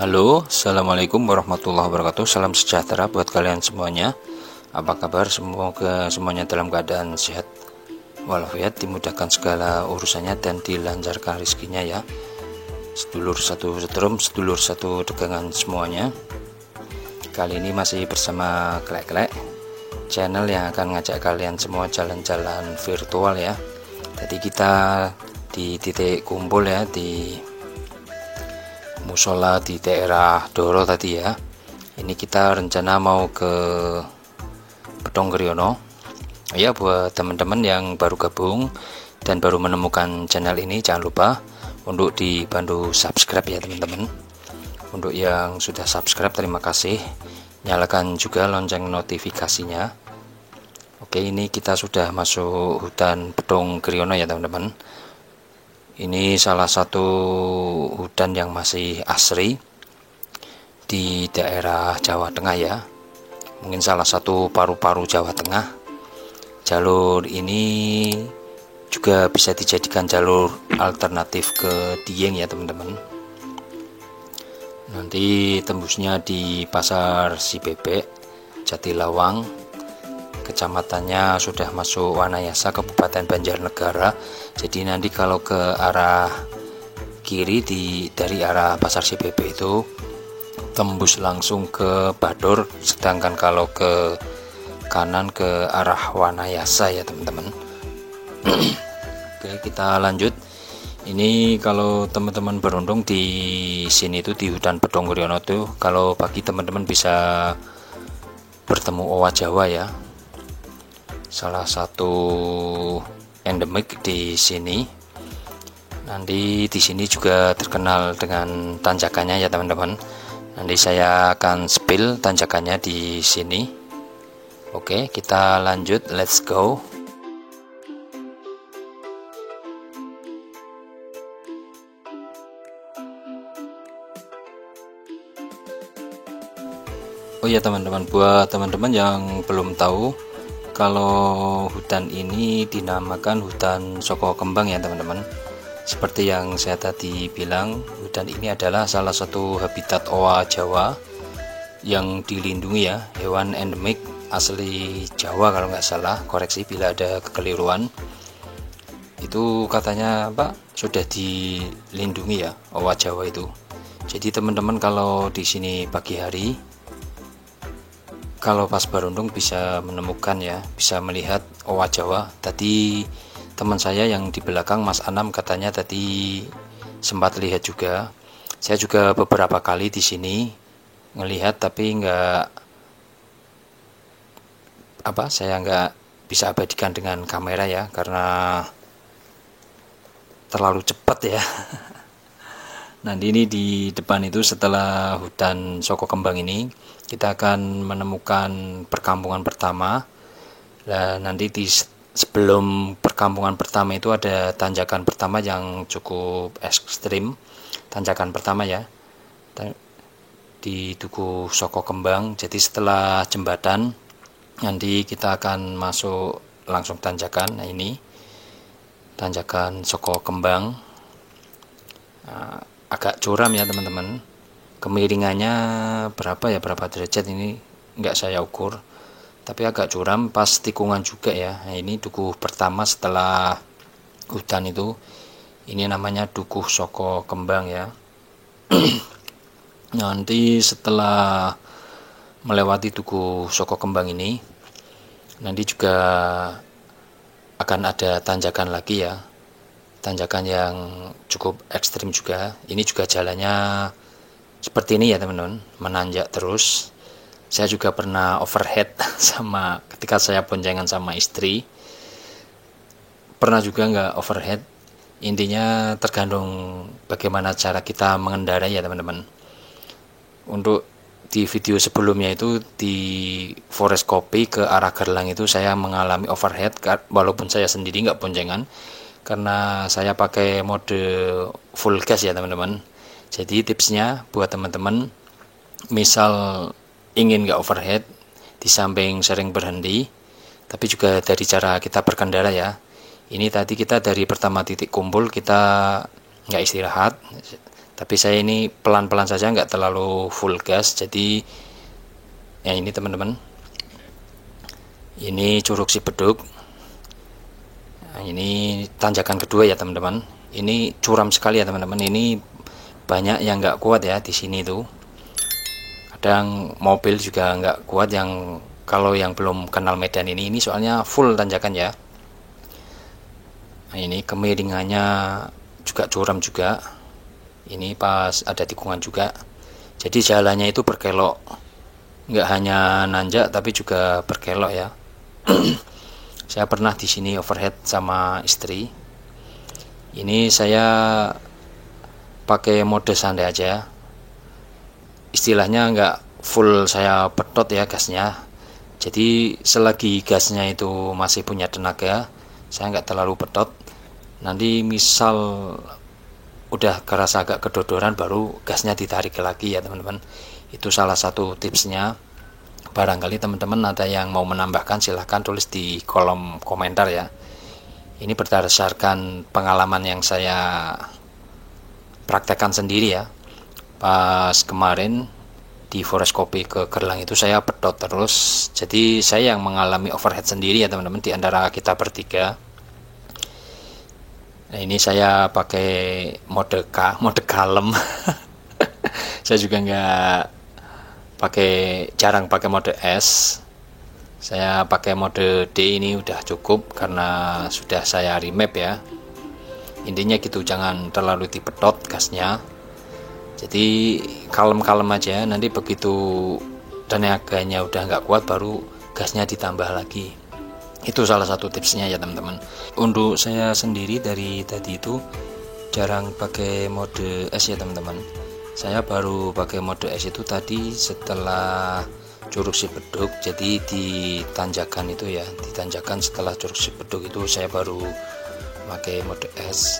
Halo, assalamualaikum warahmatullahi wabarakatuh. Salam sejahtera buat kalian semuanya. Apa kabar? Semoga semuanya dalam keadaan sehat walafiat, dimudahkan segala urusannya dan dilancarkan rezekinya ya. Sedulur satu setrum, sedulur satu dagangan semuanya. Kali ini masih bersama Klek-Klek, channel yang akan ngajak kalian semua jalan-jalan virtual ya. Jadi kita di titik kumpul ya, di musola di daerah Doro tadi ya. Ini kita rencana mau ke Pedong Kriyono ya. Buat teman-teman yang baru gabung dan baru menemukan channel ini, jangan lupa untuk dibantu subscribe ya teman-teman. Untuk yang sudah subscribe, terima kasih. Nyalakan juga lonceng notifikasinya. Oke, ini kita sudah masuk hutan Pedong Kriyono ya teman-teman. Ini salah satu hutan yang masih asri di daerah Jawa Tengah ya. Mungkin salah satu paru-paru Jawa Tengah. Jalur ini juga bisa dijadikan jalur alternatif ke Dieng ya teman-teman. Nanti tembusnya di Pasar Si Bebek, Jatilawang. Kecamatannya sudah masuk Wanayasa, Kabupaten Banjarnegara. Jadi nanti kalau ke arah kiri dari arah Pasar Si Bebek itu tembus langsung ke Bador, sedangkan kalau ke kanan ke arah Wanayasa ya teman-teman. Oke, kita lanjut. Ini kalau teman-teman beruntung di sini tuh di hutan Pedong Kriyono tuh, kalau pagi teman-teman bisa bertemu owa Jawa ya. Salah satu endemik di sini. Nanti di sini juga terkenal dengan tanjakannya ya teman-teman. Nanti saya akan spill tanjakannya di sini. Oke, kita lanjut, let's go. Oh ya teman-teman, buat teman-teman yang belum tahu, kalau hutan ini dinamakan hutan Soko Kembang ya teman-teman. Seperti yang saya tadi bilang, hutan ini adalah salah satu habitat owa Jawa yang dilindungi ya, hewan endemik asli Jawa kalau nggak salah, koreksi bila ada kekeliruan. Itu katanya Pak, sudah dilindungi ya owa Jawa itu. Jadi teman-teman kalau di sini pagi hari, kalau pas beruntung bisa menemukan ya, bisa melihat owa Jawa. Tadi teman saya yang di belakang, Mas Anam, katanya tadi sempat lihat juga. Saya juga beberapa kali di sini ngelihat, tapi saya nggak bisa abadikan dengan kamera ya, karena terlalu cepat ya. Nanti ini di depan itu, setelah hutan Soko Kembang ini, kita akan menemukan perkampungan pertama. Nah, nanti sebelum perkampungan pertama itu ada tanjakan pertama yang cukup ekstrim. Tanjakan pertama ya, di Duku Soko Kembang. Jadi setelah jembatan, nanti kita akan masuk langsung tanjakan. Nah, ini tanjakan Soko Kembang. Nah, agak curam ya teman-teman. Kemiringannya berapa derajat ini nggak saya ukur, tapi agak curam, pas tikungan juga ya. Nah, ini dukuh pertama setelah hutan itu, ini namanya Dukuh Soko Kembang ya. Nanti setelah melewati Dukuh Soko Kembang ini, nanti juga akan ada tanjakan lagi ya, tanjakan yang cukup ekstrim juga. Ini juga jalannya seperti ini ya teman-teman, menanjak terus. Saya juga pernah overhead sama ketika saya boncengan sama istri. Pernah juga nggak overhead. Intinya tergantung bagaimana cara kita mengendarai ya teman-teman. Untuk di video sebelumnya itu di Forest Kopi ke arah Gerlang itu saya mengalami overhead, walaupun saya sendiri nggak boncengan, karena saya pakai mode full gas ya teman-teman. Jadi tipsnya buat teman-teman, misal ingin nggak overhead, di samping sering berhenti, tapi juga dari cara kita berkendara ya. Ini tadi kita dari pertama titik kumpul kita nggak istirahat, Tapi saya ini pelan-pelan saja, nggak terlalu full gas. Jadi ya ini teman-teman, ini Curug Cibeduk. Nah, ini tanjakan kedua ya teman-teman. Ini curam sekali ya teman-teman. Ini banyak yang nggak kuat ya di sini tuh. Kadang mobil juga nggak kuat, yang kalau yang belum kenal medan ini soalnya full tanjakan ya. Nah, ini kemiringannya juga curam juga. Ini pas ada tikungan juga. Jadi jalannya itu berkelok, nggak hanya nanjak tapi juga berkelok ya. Saya pernah di sini overhead sama istri. Ini saya pakai mode santai aja. Istilahnya nggak full saya petot ya gasnya. Jadi selagi gasnya itu masih punya tenaga, saya nggak terlalu petot. Nanti misal udah kerasa agak kedodoran, baru gasnya ditarik lagi ya teman-teman. Itu salah satu tipsnya. Barangkali teman-teman ada yang mau menambahkan, silahkan tulis di kolom komentar ya. Ini berdasarkan pengalaman yang saya praktekkan sendiri ya. Pas kemarin di Forest Kopi ke Gerlang itu saya pedot terus. Jadi saya yang mengalami overhead sendiri ya teman-teman, di antara kita bertiga. Nah, ini saya pakai mode kalem. Saya juga jarang pakai mode S. Saya pakai mode D, ini udah cukup karena sudah saya remap ya. Intinya gitu, jangan terlalu dipedot gasnya. Jadi kalem-kalem aja, nanti begitu tenaganya udah nggak kuat baru gasnya ditambah lagi. Itu salah satu tipsnya ya teman-teman. Untuk saya sendiri dari tadi itu jarang pakai mode S ya teman-teman. Saya baru pakai mode S itu tadi setelah Curug Cibeduk. Jadi di tanjakan itu ya, di tanjakan setelah Curug Cibeduk itu saya baru pakai mode S.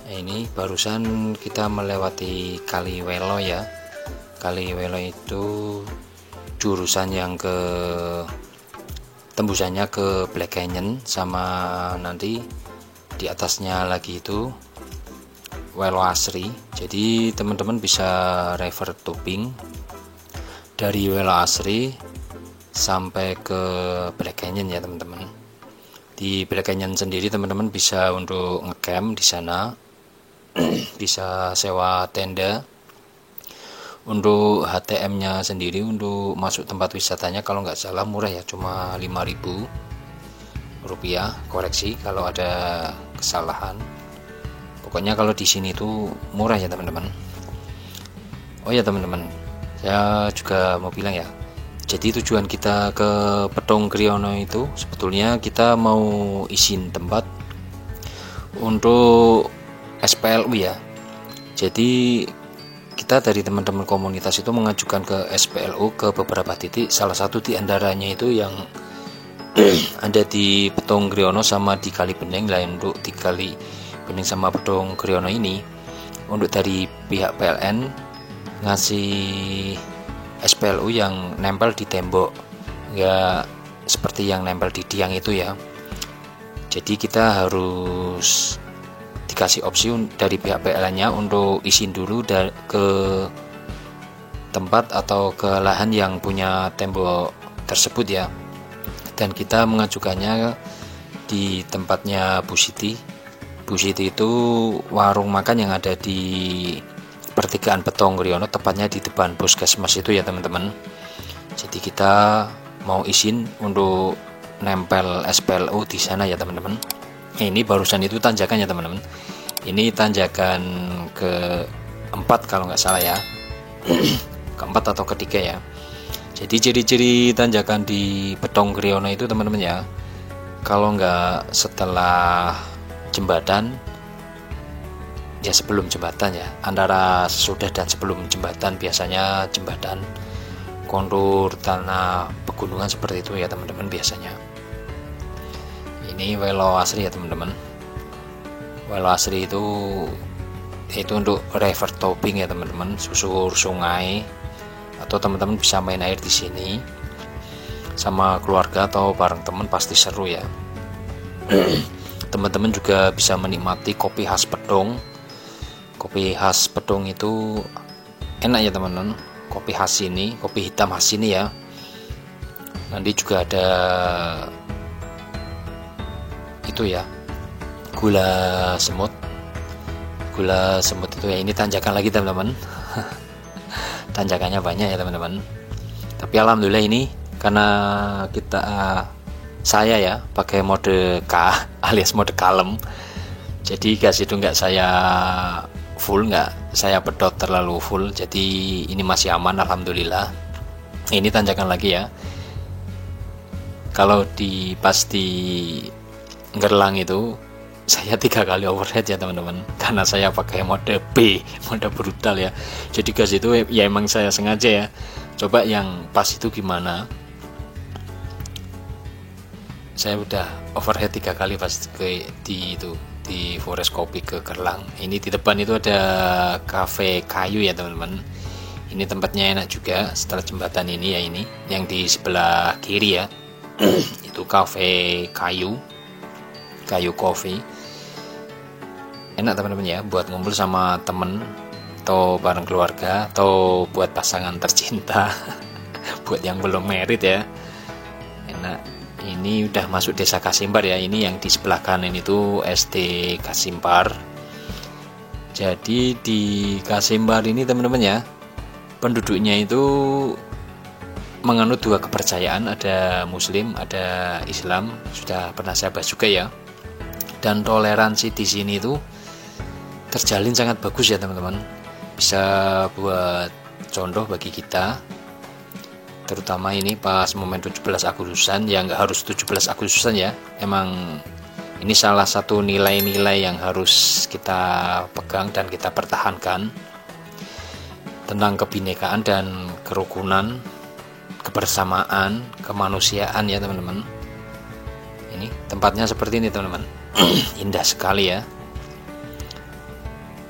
Nah, ini barusan kita melewati Kali Welo ya. Kali Welo itu jurusan yang tembusannya ke Black Canyon, sama nanti di atasnya lagi itu Welo Asri. Jadi teman-teman bisa refer tubing dari Welo Asri sampai ke Black Canyon ya teman-teman. Di Black Canyon sendiri teman-teman bisa untuk ngecamp di sana. Bisa sewa tenda. Untuk HTM-nya sendiri untuk masuk tempat wisatanya kalau nggak salah murah ya, cuma 5.000 rupiah. Koreksi kalau ada kesalahan. Pokoknya kalau di sini tuh murah ya teman-teman. Oh ya teman-teman, saya juga mau bilang ya. Jadi tujuan kita ke Petung Kriono itu sebetulnya kita mau izin tempat untuk SPLU ya. Jadi kita dari teman-teman komunitas itu mengajukan ke SPLU ke beberapa titik. Salah satu di antaranya itu yang ada di Petung Kriono sama di Kali Bening. Lain untuk di Kali Bening sama Petung Kriono ini, untuk dari pihak PLN ngasih SPLU yang nempel di tembok, nggak seperti yang nempel di tiang itu ya. Jadi kita harus dikasih opsi dari pihak PLN-nya untuk izin dulu ke tempat atau ke lahan yang punya tembok tersebut ya. Dan kita mengajukannya di tempatnya Bu Siti. Bu Siti itu warung makan yang ada di pertigaan Petung Kriono, tepatnya di depan puskesmas itu ya teman-teman. Jadi kita mau izin untuk nempel SPLU di sana ya teman-teman. Ini barusan itu tanjakan ya teman-teman. Ini tanjakan ke-4 kalau nggak salah ya. Keempat atau ketiga ya. Jadi ciri-ciri tanjakan di Petung Kriono itu teman-teman ya, kalau nggak setelah jembatan ya, sebelum jembatan ya, antara sesudah dan sebelum jembatan, biasanya jembatan, kontur tanah pegunungan seperti itu ya teman-teman biasanya. Ini Welo Asri ya teman-teman. Welo Asri itu untuk river tubing ya teman-teman, susur sungai, atau teman-teman bisa main air di sini sama keluarga atau bareng teman, pasti seru ya. Teman-teman juga bisa menikmati kopi khas Petung. Kopi khas Pedung itu enak ya teman-teman. Kopi khas ini, kopi hitam khas ini ya. Nanti juga ada itu ya, gula semut. Gula semut itu ya, ini tanjakan lagi teman-teman. Tanjakannya banyak ya teman-teman. Tapi alhamdulillah ini karena saya ya pakai mode K alias mode kalem. Jadi gas itu nggak saya full, nggak saya pedot terlalu full, jadi ini masih aman alhamdulillah. Ini tanjakan lagi ya. Kalau pas di Gerlang itu saya 3 kali overhead ya teman-teman, karena saya pakai mode B, mode brutal ya. Jadi gas itu ya emang saya sengaja ya, coba yang pas itu gimana. Saya udah overhead 3 kali pas di Forest Kopi ke Gerlang. Ini di depan itu ada cafe kayu ya teman-teman. Ini tempatnya enak juga setelah jembatan ini ya, ini yang di sebelah kiri ya. Itu cafe kayu coffee. Enak teman-teman ya, buat ngumpul sama temen atau bareng keluarga atau buat pasangan tercinta. Buat yang belum married ya, enak. Ini udah masuk desa Kasimpar ya. Ini yang di sebelah kanan itu SD Kasimpar. Jadi di Kasimpar ini teman-teman ya, penduduknya itu menganut 2 kepercayaan, ada Muslim, ada Islam. Sudah pernah saya bahas juga ya. Dan toleransi di sini itu terjalin sangat bagus ya teman-teman. Bisa buat contoh bagi kita, terutama ini pas momen 17 Agustusan ya. Nggak harus 17 Agustusan ya, emang ini salah satu nilai-nilai yang harus kita pegang dan kita pertahankan, tentang kebinekaan dan kerukunan, kebersamaan, kemanusiaan ya teman-teman. Ini tempatnya seperti ini teman-teman. Indah sekali ya.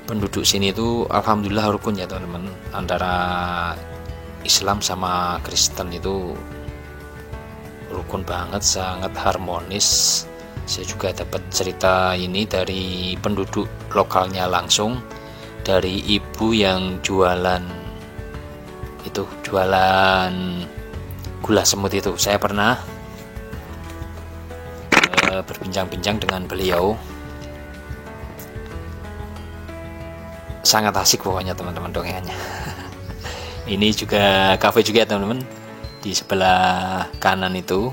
Penduduk sini itu alhamdulillah rukun ya teman-teman, antara Islam sama Kristen itu rukun banget, sangat harmonis. Saya juga dapat cerita ini dari penduduk lokalnya langsung, dari ibu yang jualan gula semut itu. Saya pernah berbincang-bincang dengan beliau. Sangat asik pokoknya teman-teman dongengannya. Ini juga cafe juga ya teman-teman, di sebelah kanan itu.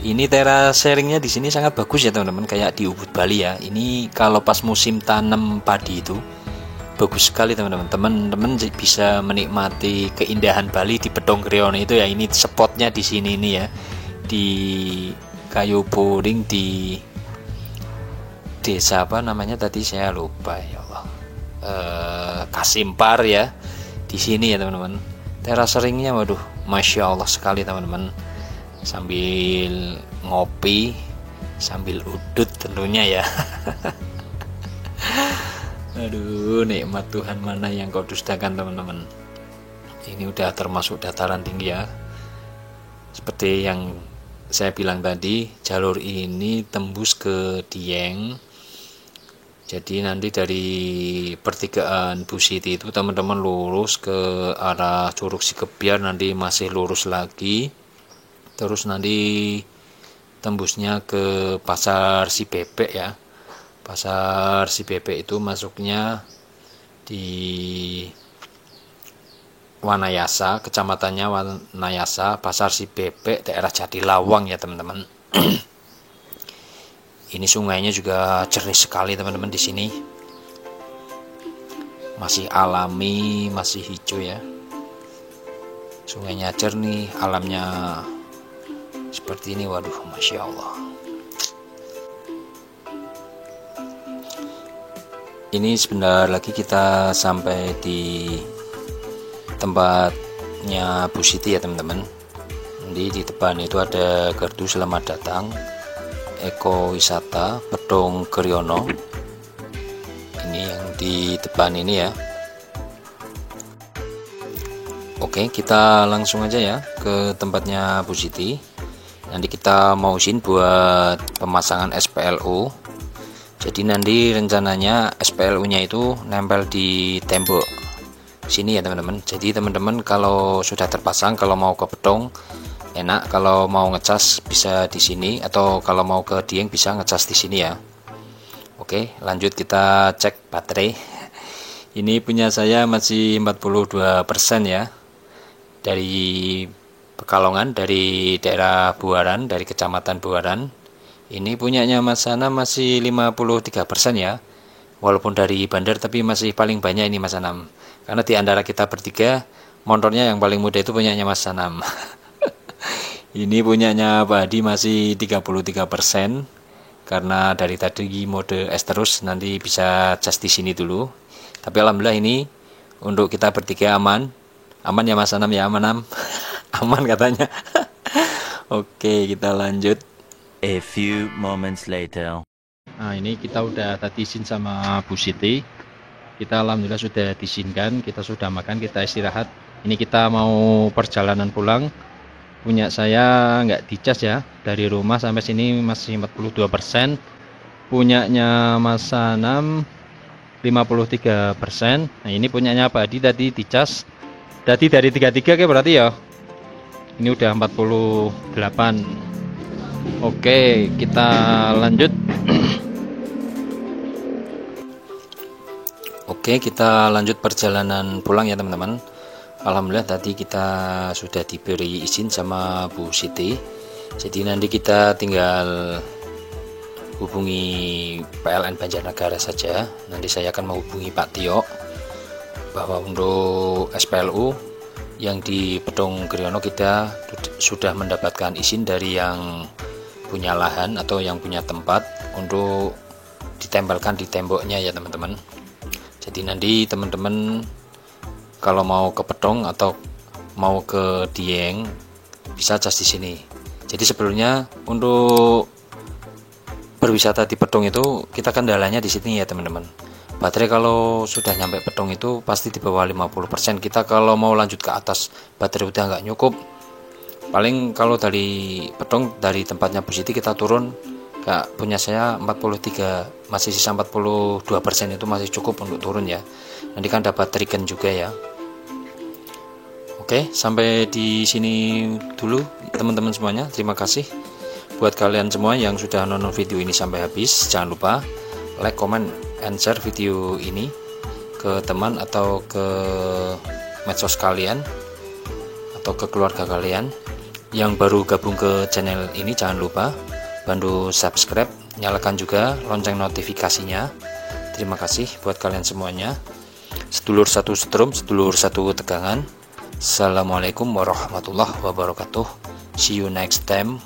Ini teras sharingnya di sini sangat bagus ya teman-teman, kayak di Ubud Bali ya. Ini kalau pas musim tanam padi itu bagus sekali teman-teman. Teman-teman bisa menikmati keindahan Bali di Pedong Kriyono itu ya. Ini spotnya di sini ini ya, di Kayu Boring, di desa apa namanya tadi saya lupa ya Allah. Kasimpar ya. Di sini ya teman-teman, teras sharingnya waduh masya Allah sekali teman-teman, sambil ngopi sambil udut tentunya ya. Aduh, nikmat Tuhan mana yang kau dustakan teman-teman. Ini udah termasuk dataran tinggi ya. Seperti yang saya bilang tadi, jalur ini tembus ke Dieng. Jadi nanti dari pertigaan Bu Siti itu teman-teman lurus ke arah Curug Sikebiar, nanti masih lurus lagi, terus nanti tembusnya ke Pasar Si Bebek ya. Pasar Si Bebek itu masuknya di Wanayasa, kecamatannya Wanayasa, Pasar Si Bebek daerah Jatilawang ya teman-teman. Ini sungainya juga jernih sekali teman-teman di sini. Masih alami, masih hijau ya. Sungainya jernih, alamnya seperti ini. Waduh, masya Allah. Ini sebentar lagi kita sampai di tempatnya Bu Siti ya teman-teman. Nanti di depan itu ada gardu selamat datang Eko Wisata Pedong Kriyono. Ini yang di depan ini ya. Oke, kita langsung aja ya ke tempatnya Bu Siti. Nanti kita mau izin buat pemasangan SPLU. Jadi nanti rencananya SPLU-nya itu nempel di tembok sini ya teman-teman. Jadi teman-teman kalau sudah terpasang, kalau mau ke bedong enak, kalau mau ngecas bisa di sini, atau kalau mau ke Dieng bisa ngecas di sini ya. Oke, lanjut kita cek baterai. Ini punya saya masih 42% ya. Dari Pekalongan, dari daerah Buaran, dari Kecamatan Buaran. Ini punyanya Mas Anam masih 53% ya. Walaupun dari bandar tapi masih paling banyak ini Mas Anam. Karena di antara kita bertiga, motornya yang paling muda itu punyanya Mas Anam. Ini punyanya Pak Hadi masih 33%. Karena dari tadi mode S terus, nanti bisa cas di sini dulu. Tapi alhamdulillah ini untuk kita bertiga aman. Aman ya Mas Anam ya, aman. Aman katanya. Oke, kita lanjut. A few moments later. Nah, ini kita udah tadi izin sama Bu Siti. Kita alhamdulillah sudah diizinkan, kita sudah makan, kita istirahat. Ini kita mau perjalanan pulang. Punya saya nggak dicas ya. Dari rumah sampai sini masih 42%. Punyanya Mas Anam 53%. Nah, ini punyanya Pak Hadi tadi dicas. Tadi dari 33 kayak berarti ya. Ini udah 48. Oke, kita lanjut. Oke, kita lanjut perjalanan pulang ya teman-teman. Alhamdulillah tadi kita sudah diberi izin sama Bu Siti. Jadi nanti kita tinggal hubungi PLN Banjarnegara saja. Nanti saya akan menghubungi Pak Tio bahwa untuk SPLU yang di Pedong Geriono kita sudah mendapatkan izin dari yang punya lahan atau yang punya tempat untuk ditempelkan di temboknya ya teman-teman. Jadi nanti teman-teman kalau mau ke Pedong atau mau ke Dieng bisa cas di sini. Jadi sebelumnya untuk berwisata di Pedong itu kita kendalanya di sini ya teman-teman. Baterai kalau sudah nyampe Pedong itu pasti di bawah 50%. Kita kalau mau lanjut ke atas baterai udah nggak cukup. Paling kalau dari Pedong, dari tempatnya Bu Siti kita turun, kayak punya saya 43, masih sisa 42% itu masih cukup untuk turun ya. Nanti kan dapat trigen juga ya. Oke, sampai di sini dulu teman-teman semuanya. Terima kasih buat kalian semua yang sudah nonton video ini sampai habis. Jangan lupa like, comment, and share video ini ke teman atau ke medsos kalian atau ke keluarga kalian. Yang baru gabung ke channel ini jangan lupa bantu subscribe, nyalakan juga lonceng notifikasinya. Terima kasih buat kalian semuanya. Sedulur satu setrum, sedulur satu tegangan. Assalamualaikum warahmatullahi wabarakatuh. See you next time.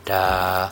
Dah.